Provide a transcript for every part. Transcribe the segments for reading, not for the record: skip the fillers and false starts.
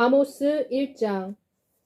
아모스 1장.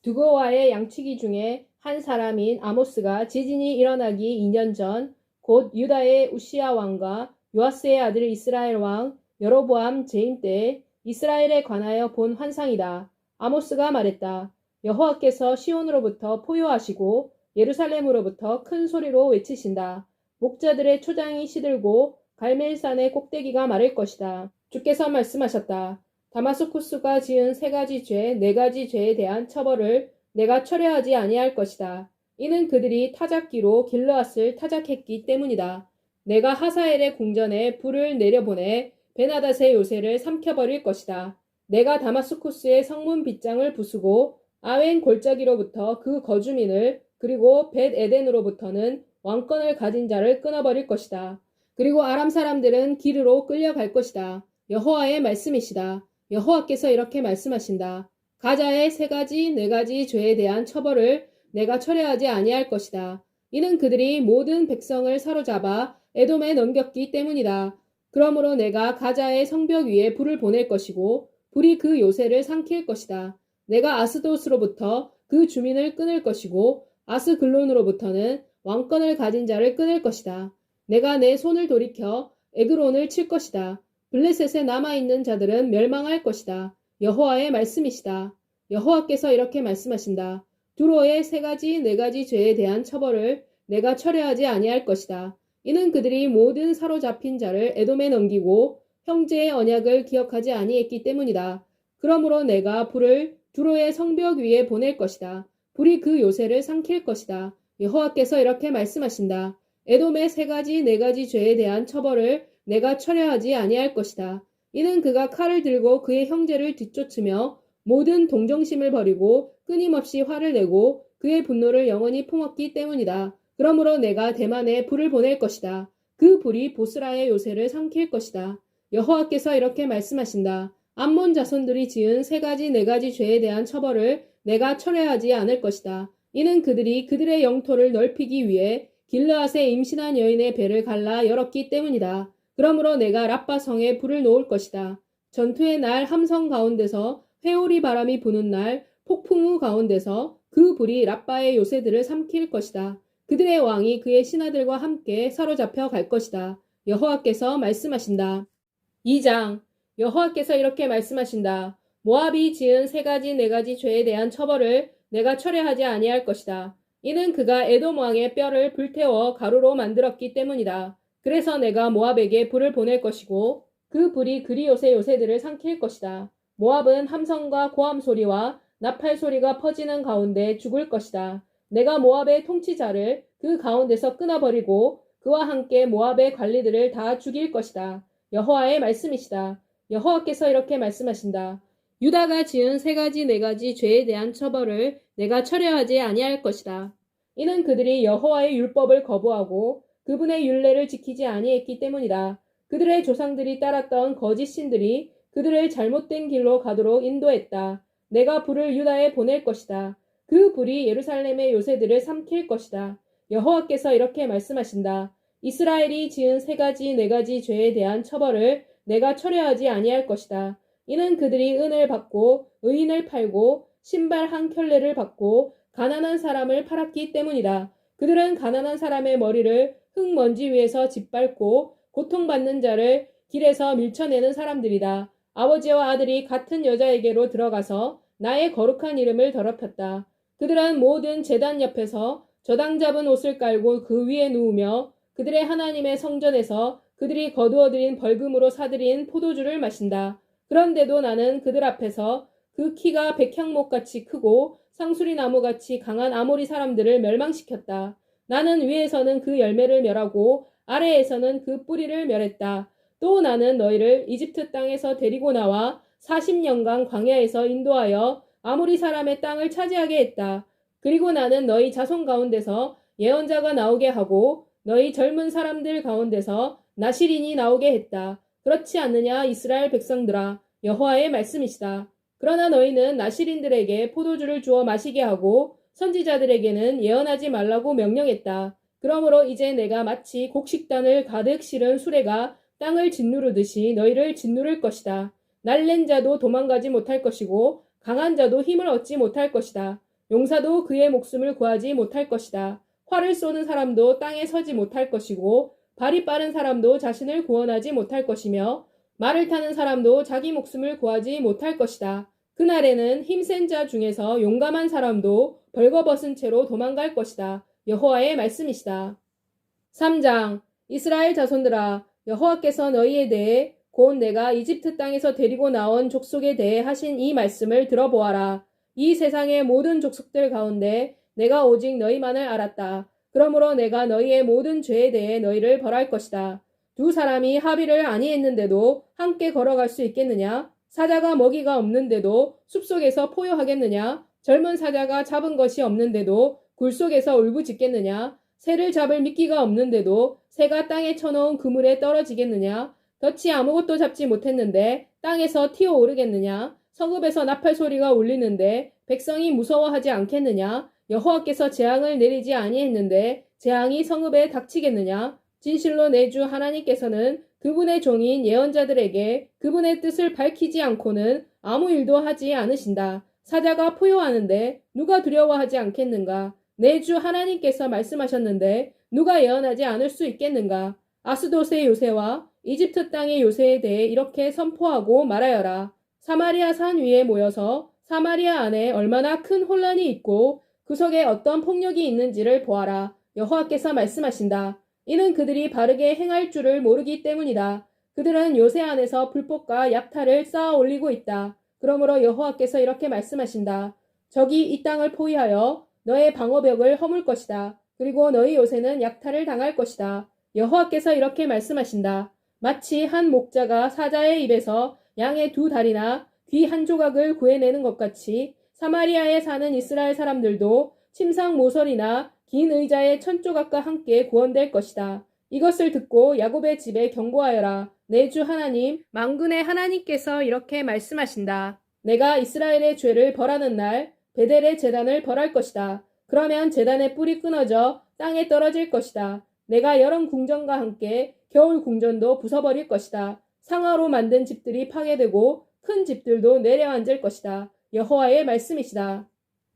두고와의 양치기 중에 한 사람인 아모스가 지진이 일어나기 2년 전 곧 유다의 우시야 왕과 요아스의 아들 이스라엘 왕 여로보암 재임 때에 이스라엘에 관하여 본 환상이다. 아모스가 말했다. 여호와께서 시온으로부터 포효하시고 예루살렘으로부터 큰 소리로 외치신다. 목자들의 초장이 시들고 갈멜산의 꼭대기가 마를 것이다. 주께서 말씀하셨다. 다마스쿠스가 지은 3가지 죄, 4가지 죄에 대한 처벌을 내가 철회하지 아니할 것이다. 이는 그들이 타작기로 길르앗을 타작했기 때문이다. 내가 하사엘의 궁전에 불을 내려보내 베나닷의 요새를 삼켜버릴 것이다. 내가 다마스쿠스의 성문 빗장을 부수고 아웬 골짜기로부터 그 거주민을 그리고 벳 에덴으로부터는 왕권을 가진 자를 끊어버릴 것이다. 그리고 아람 사람들은 기르로 끌려갈 것이다. 여호와의 말씀이시다. 여호와께서 이렇게 말씀하신다. 가자의 3가지, 4가지 죄에 대한 처벌을 내가 철회하지 아니할 것이다. 이는 그들이 모든 백성을 사로잡아 에돔에 넘겼기 때문이다. 그러므로 내가 가자의 성벽 위에 불을 보낼 것이고 불이 그 요새를 삼킬 것이다. 내가 아스돗으로부터 그 주민을 끊을 것이고 아스글론으로부터는 왕권을 가진 자를 끊을 것이다. 내가 내 손을 돌이켜 에그론을 칠 것이다. 블레셋에 남아있는 자들은 멸망할 것이다. 여호와의 말씀이시다. 여호와께서 이렇게 말씀하신다. 두로의 3가지, 4가지 죄에 대한 처벌을 내가 철회하지 아니할 것이다. 이는 그들이 모든 사로잡힌 자를 에돔에 넘기고 형제의 언약을 기억하지 아니했기 때문이다. 그러므로 내가 불을 두로의 성벽 위에 보낼 것이다. 불이 그 요새를 삼킬 것이다. 여호와께서 이렇게 말씀하신다. 에돔의 3가지, 4가지 죄에 대한 처벌을 내가 철회하지 아니할 것이다. 이는 그가 칼을 들고 그의 형제를 뒤쫓으며 모든 동정심을 버리고 끊임없이 화를 내고 그의 분노를 영원히 품었기 때문이다. 그러므로 내가 대만에 불을 보낼 것이다. 그 불이 보스라의 요새를 삼킬 것이다. 여호와께서 이렇게 말씀하신다. 암몬 자손들이 지은 3가지, 4가지 죄에 대한 처벌을 내가 철회하지 않을 것이다. 이는 그들이 그들의 영토를 넓히기 위해 길르앗에 임신한 여인의 배를 갈라 열었기 때문이다. 그러므로 내가 랍바 성에 불을 놓을 것이다. 전투의 날 함성 가운데서 회오리 바람이 부는 날 폭풍우 가운데서 그 불이 랍바의 요새들을 삼킬 것이다. 그들의 왕이 그의 신하들과 함께 사로잡혀 갈 것이다. 여호와께서 말씀하신다. 2장. 여호와께서 이렇게 말씀하신다. 모압이 지은 3가지, 4가지 죄에 대한 처벌을 내가 철회하지 아니할 것이다. 이는 그가 에돔 왕의 뼈를 불태워 가루로 만들었기 때문이다. 그래서 내가 모압에게 불을 보낼 것이고 그 불이 그리옷의 요새들을 삼킬 것이다. 모압은 함성과 고함 소리와 나팔 소리가 퍼지는 가운데 죽을 것이다. 내가 모압의 통치자를 그 가운데서 끊어버리고 그와 함께 모압의 관리들을 다 죽일 것이다. 여호와의 말씀이시다. 여호와께서 이렇게 말씀하신다. 유다가 지은 3가지, 4가지 죄에 대한 처벌을 내가 철회하지 아니할 것이다. 이는 그들이 여호와의 율법을 거부하고 그분의 율례를 지키지 아니했기 때문이다. 그들의 조상들이 따랐던 거짓 신들이 그들을 잘못된 길로 가도록 인도했다. 내가 불을 유다에 보낼 것이다. 그 불이 예루살렘의 요새들을 삼킬 것이다. 여호와께서 이렇게 말씀하신다. 이스라엘이 지은 3가지, 4가지 죄에 대한 처벌을 내가 철회하지 아니할 것이다. 이는 그들이 은을 받고 의인을 팔고 신발 한 켤레를 받고 가난한 사람을 팔았기 때문이다. 그들은 가난한 사람의 머리를 흙먼지 위에서 짓밟고 고통받는 자를 길에서 밀쳐내는 사람들이다. 아버지와 아들이 같은 여자에게로 들어가서 나의 거룩한 이름을 더럽혔다. 그들은 모든 제단 옆에서 저당 잡은 옷을 깔고 그 위에 누우며 그들의 하나님의 성전에서 그들이 거두어들인 벌금으로 사들인 포도주를 마신다. 그런데도 나는 그들 앞에서 그 키가 백향목같이 크고 상수리 나무같이 강한 아모리 사람들을 멸망시켰다. 나는 위에서는 그 열매를 멸하고 아래에서는 그 뿌리를 멸했다. 또 나는 너희를 이집트 땅에서 데리고 나와 40년간 광야에서 인도하여 아모리 사람의 땅을 차지하게 했다. 그리고 나는 너희 자손 가운데서 예언자가 나오게 하고 너희 젊은 사람들 가운데서 나실인이 나오게 했다. 그렇지 않느냐 이스라엘 백성들아. 여호와의 말씀이시다. 그러나 너희는 나실인들에게 포도주를 주어 마시게 하고 선지자들에게는 예언하지 말라고 명령했다. 그러므로 이제 내가 마치 곡식단을 가득 실은 수레가 땅을 짓누르듯이 너희를 짓누를 것이다. 날랜 자도 도망가지 못할 것이고 강한 자도 힘을 얻지 못할 것이다. 용사도 그의 목숨을 구하지 못할 것이다. 활을 쏘는 사람도 땅에 서지 못할 것이고 발이 빠른 사람도 자신을 구원하지 못할 것이며 말을 타는 사람도 자기 목숨을 구하지 못할 것이다. 그날에는 힘센 자 중에서 용감한 사람도 벌거벗은 채로 도망갈 것이다. 여호와의 말씀이시다. 3장 이스라엘 자손들아 여호와께서 너희에 대해 곧 내가 이집트 땅에서 데리고 나온 족속에 대해 하신 이 말씀을 들어보아라. 이 세상의 모든 족속들 가운데 내가 오직 너희만을 알았다. 그러므로 내가 너희의 모든 죄에 대해 너희를 벌할 것이다. 두 사람이 합의를 아니했는데도 함께 걸어갈 수 있겠느냐? 사자가 먹이가 없는데도 숲속에서 포효하겠느냐? 젊은 사자가 잡은 것이 없는데도 굴 속에서 울부짖겠느냐? 새를 잡을 미끼가 없는데도 새가 땅에 쳐놓은 그물에 떨어지겠느냐? 덫이 아무것도 잡지 못했는데 땅에서 튀어오르겠느냐? 성읍에서 나팔 소리가 울리는데 백성이 무서워하지 않겠느냐? 여호와께서 재앙을 내리지 아니했는데 재앙이 성읍에 닥치겠느냐? 진실로 내 주 하나님께서는 그분의 종인 예언자들에게 그분의 뜻을 밝히지 않고는 아무 일도 하지 않으신다. 사자가 포효하는데 누가 두려워하지 않겠는가? 내 주 하나님께서 말씀하셨는데 누가 예언하지 않을 수 있겠는가? 아스돗의 요새와 이집트 땅의 요새에 대해 이렇게 선포하고 말하여라. 사마리아 산 위에 모여서 사마리아 안에 얼마나 큰 혼란이 있고 그 속에 어떤 폭력이 있는지를 보아라. 여호와께서 말씀하신다. 이는 그들이 바르게 행할 줄을 모르기 때문이다. 그들은 요새 안에서 불법과 약탈을 쌓아 올리고 있다. 그러므로 여호와께서 이렇게 말씀하신다. 적이 이 땅을 포위하여 너의 방어벽을 허물 것이다. 그리고 너희 요새는 약탈을 당할 것이다. 여호와께서 이렇게 말씀하신다. 마치 한 목자가 사자의 입에서 양의 두 다리나 귀 한 조각을 구해내는 것 같이 사마리아에 사는 이스라엘 사람들도 침상 모서리나 긴 의자의 천 조각과 함께 구원될 것이다. 이것을 듣고 야곱의 집에 경고하여라. 내 주 하나님 만군의 하나님께서 이렇게 말씀하신다. 내가 이스라엘의 죄를 벌하는 날 베델의 제단을 벌할 것이다. 그러면 제단의 뿔이 끊어져 땅에 떨어질 것이다. 내가 여름 궁전과 함께 겨울 궁전도 부숴버릴 것이다. 상아로 만든 집들이 파괴되고 큰 집들도 내려앉을 것이다. 여호와의 말씀이시다.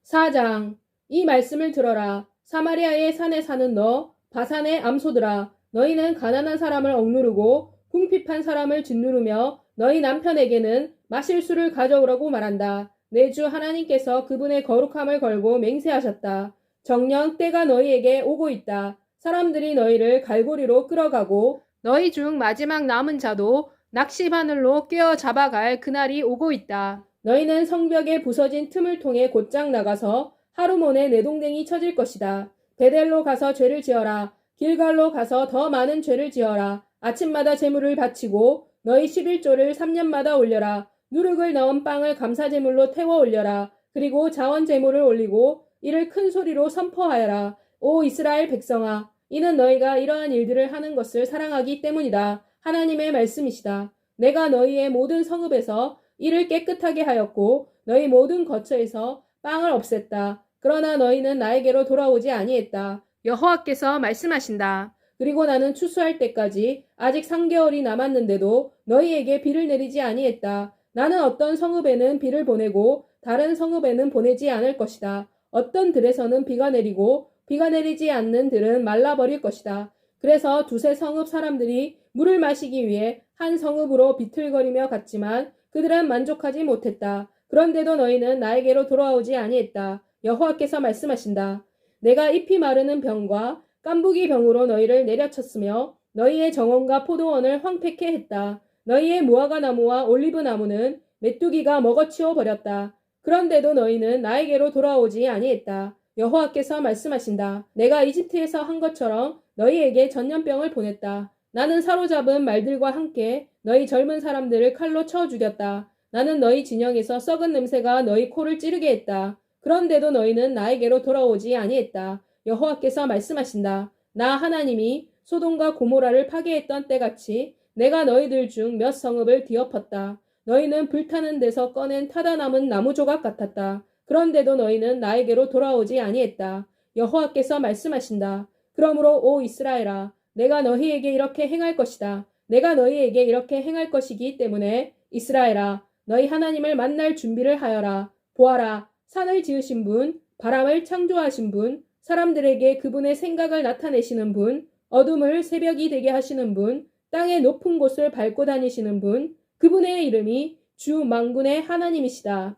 4장 이 말씀을 들어라. 사마리아의 산에 사는 너 바산의 암소들아 너희는 가난한 사람을 억누르고 궁핍한 사람을 짓누르며 너희 남편에게는 마실 수를 가져오라고 말한다. 내 주 하나님께서 그분의 거룩함을 걸고 맹세하셨다. 정녕 때가 너희에게 오고 있다. 사람들이 너희를 갈고리로 끌어가고 너희 중 마지막 남은 자도 낚시바늘로 꿰어 잡아갈 그날이 오고 있다. 너희는 성벽에 부서진 틈을 통해 곧장 나가서 하루몬에 내동댕이 쳐질 것이다. 베델로 가서 죄를 지어라. 길갈로 가서 더 많은 죄를 지어라. 아침마다 제물을 바치고 너희 11조를 3년마다 올려라. 누룩을 넣은 빵을 감사제물로 태워 올려라. 그리고 자원제물을 올리고 이를 큰 소리로 선포하여라. 오 이스라엘 백성아 이는 너희가 이러한 일들을 하는 것을 사랑하기 때문이다. 하나님의 말씀이시다. 내가 너희의 모든 성읍에서 이를 깨끗하게 하였고 너희 모든 거처에서 빵을 없앴다. 그러나 너희는 나에게로 돌아오지 아니했다. 여호와께서 말씀하신다. 그리고 나는 추수할 때까지 아직 3개월이 남았는데도 너희에게 비를 내리지 아니했다. 나는 어떤 성읍에는 비를 보내고 다른 성읍에는 보내지 않을 것이다. 어떤 들에서는 비가 내리고 비가 내리지 않는 들은 말라버릴 것이다. 그래서 두세 성읍 사람들이 물을 마시기 위해 한 성읍으로 비틀거리며 갔지만 그들은 만족하지 못했다. 그런데도 너희는 나에게로 돌아오지 아니했다. 여호와께서 말씀하신다. 내가 잎이 마르는 병과 깐부기 병으로 너희를 내려쳤으며 너희의 정원과 포도원을 황폐케 했다. 너희의 무화과 나무와 올리브 나무는 메뚜기가 먹어치워 버렸다. 그런데도 너희는 나에게로 돌아오지 아니했다. 여호와께서 말씀하신다. 내가 이집트에서 한 것처럼 너희에게 전염병을 보냈다. 나는 사로잡은 말들과 함께 너희 젊은 사람들을 칼로 쳐 죽였다. 나는 너희 진영에서 썩은 냄새가 너희 코를 찌르게 했다. 그런데도 너희는 나에게로 돌아오지 아니했다. 여호와께서 말씀하신다. 나 하나님이 소돔과 고모라를 파괴했던 때같이 내가 너희들 중 몇 성읍을 뒤엎었다. 너희는 불타는 데서 꺼낸 타다 남은 나무 조각 같았다. 그런데도 너희는 나에게로 돌아오지 아니했다. 여호와께서 말씀하신다. 그러므로 오 이스라엘아 내가 너희에게 이렇게 행할 것이다. 내가 너희에게 이렇게 행할 것이기 때문에 이스라엘아 너희 하나님을 만날 준비를 하여라. 보아라, 산을 지으신 분, 바람을 창조하신 분, 사람들에게 그분의 생각을 나타내시는 분, 어둠을 새벽이 되게 하시는 분, 땅의 높은 곳을 밟고 다니시는 분, 그분의 이름이 주 만군의 하나님이시다.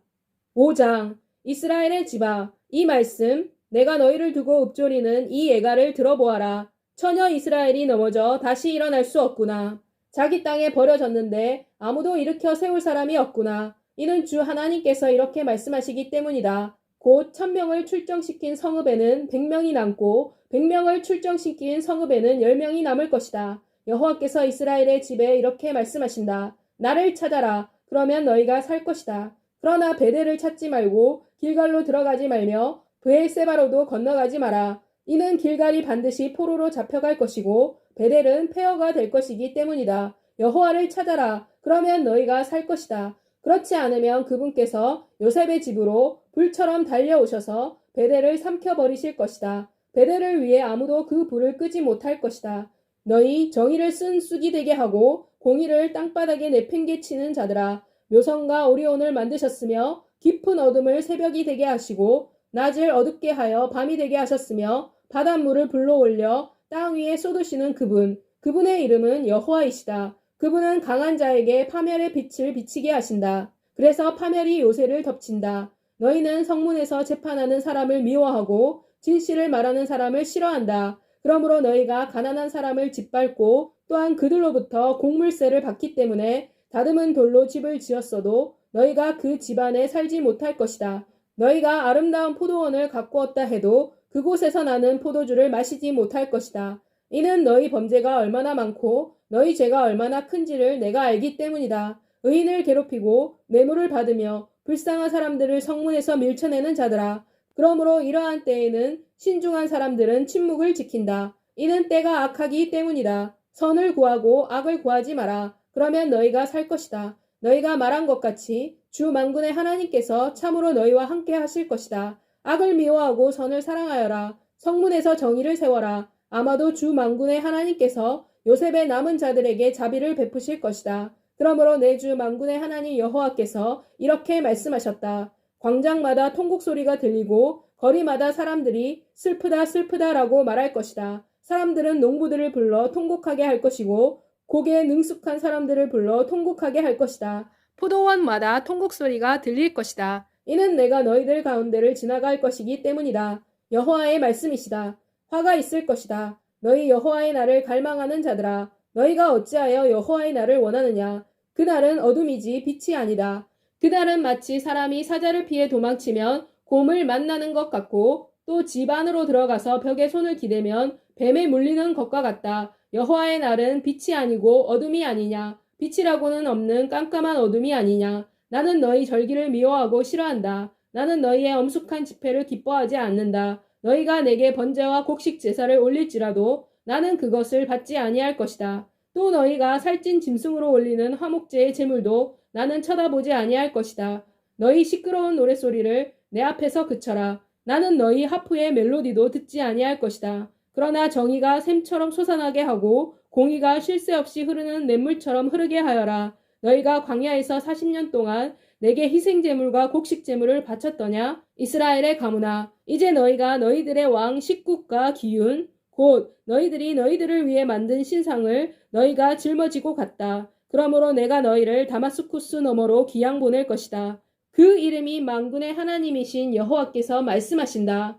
5장 이스라엘의 집아, 이 말씀, 내가 너희를 두고 읊조리는 이 예가를 들어보아라. 처녀 이스라엘이 넘어져 다시 일어날 수 없구나. 자기 땅에 버려졌는데 아무도 일으켜 세울 사람이 없구나. 이는 주 하나님께서 이렇게 말씀하시기 때문이다. 곧 1000명을 출정시킨 성읍에는 100명이 남고 100명을 출정시킨 성읍에는 10명이 남을 것이다. 여호와께서 이스라엘의 집에 이렇게 말씀하신다. 나를 찾아라. 그러면 너희가 살 것이다. 그러나 베델을 찾지 말고 길갈로 들어가지 말며 브엘세바로도 건너가지 마라. 이는 길갈이 반드시 포로로 잡혀갈 것이고 베델은 폐허가 될 것이기 때문이다. 여호와를 찾아라. 그러면 너희가 살 것이다. 그렇지 않으면 그분께서 요셉의 집으로 불처럼 달려오셔서 베델을 삼켜버리실 것이다. 베델을 위해 아무도 그 불을 끄지 못할 것이다. 너희 정의를 쓴 쑥이 되게 하고 공의를 땅바닥에 내팽개치는 자들아, 묘성과 오리온을 만드셨으며 깊은 어둠을 새벽이 되게 하시고 낮을 어둡게 하여 밤이 되게 하셨으며 바닷물을 불러 올려 땅 위에 쏟으시는 그분, 그분의 이름은 여호와이시다. 그분은 강한 자에게 파멸의 빛을 비치게 하신다. 그래서 파멸이 요새를 덮친다. 너희는 성문에서 재판하는 사람을 미워하고 진실을 말하는 사람을 싫어한다. 그러므로 너희가 가난한 사람을 짓밟고 또한 그들로부터 곡물세를 받기 때문에 다듬은 돌로 집을 지었어도 너희가 그 집 안에 살지 못할 것이다. 너희가 아름다운 포도원을 가꾸었다 해도 그곳에서 나는 포도주를 마시지 못할 것이다. 이는 너희 범죄가 얼마나 많고 너희 죄가 얼마나 큰지를 내가 알기 때문이다. 의인을 괴롭히고 뇌물을 받으며 불쌍한 사람들을 성문에서 밀쳐내는 자들아. 그러므로 이러한 때에는 신중한 사람들은 침묵을 지킨다. 이는 때가 악하기 때문이다. 선을 구하고 악을 구하지 마라. 그러면 너희가 살 것이다. 너희가 말한 것 같이 주 만군의 하나님께서 참으로 너희와 함께 하실 것이다. 악을 미워하고 선을 사랑하여라. 성문에서 정의를 세워라. 아마도 주 만군의 하나님께서 요셉의 남은 자들에게 자비를 베푸실 것이다. 그러므로 내 주 만군의 하나님 여호와께서 이렇게 말씀하셨다. 광장마다 통곡 소리가 들리고 거리마다 사람들이 슬프다 슬프다라고 말할 것이다. 사람들은 농부들을 불러 통곡하게 할 것이고 곡에 능숙한 사람들을 불러 통곡하게 할 것이다. 포도원마다 통곡 소리가 들릴 것이다. 이는 내가 너희들 가운데를 지나갈 것이기 때문이다. 여호와의 말씀이시다. 화가 있을 것이다. 너희 여호와의 날을 갈망하는 자들아, 너희가 어찌하여 여호와의 날을 원하느냐? 그날은 어둠이지 빛이 아니다. 그날은 마치 사람이 사자를 피해 도망치면 곰을 만나는 것 같고 또 집 안으로 들어가서 벽에 손을 기대면 뱀에 물리는 것과 같다. 여호와의 날은 빛이 아니고 어둠이 아니냐? 빛이라고는 없는 깜깜한 어둠이 아니냐? 나는 너희 절기를 미워하고 싫어한다. 나는 너희의 엄숙한 집회를 기뻐하지 않는다. 너희가 내게 번제와 곡식 제사를 올릴지라도 나는 그것을 받지 아니할 것이다. 또 너희가 살찐 짐승으로 올리는 화목제의 제물도 나는 쳐다보지 아니할 것이다. 너희 시끄러운 노랫소리를 내 앞에서 그쳐라. 나는 너희 하프의 멜로디도 듣지 아니할 것이다. 그러나 정의가 샘처럼 솟아나게 하고 공의가 쉴 새 없이 흐르는 냇물처럼 흐르게 하여라. 너희가 광야에서 40년 동안 내게 희생제물과 곡식제물을 바쳤더냐? 이스라엘의 가문아, 이제 너희가 너희들의 왕 식국과 기윤, 곧 너희들이 너희들을 위해 만든 신상을 너희가 짊어지고 갔다. 그러므로 내가 너희를 다마스쿠스 너머로 기양 보낼 것이다. 그 이름이 만군의 하나님이신 여호와께서 말씀하신다.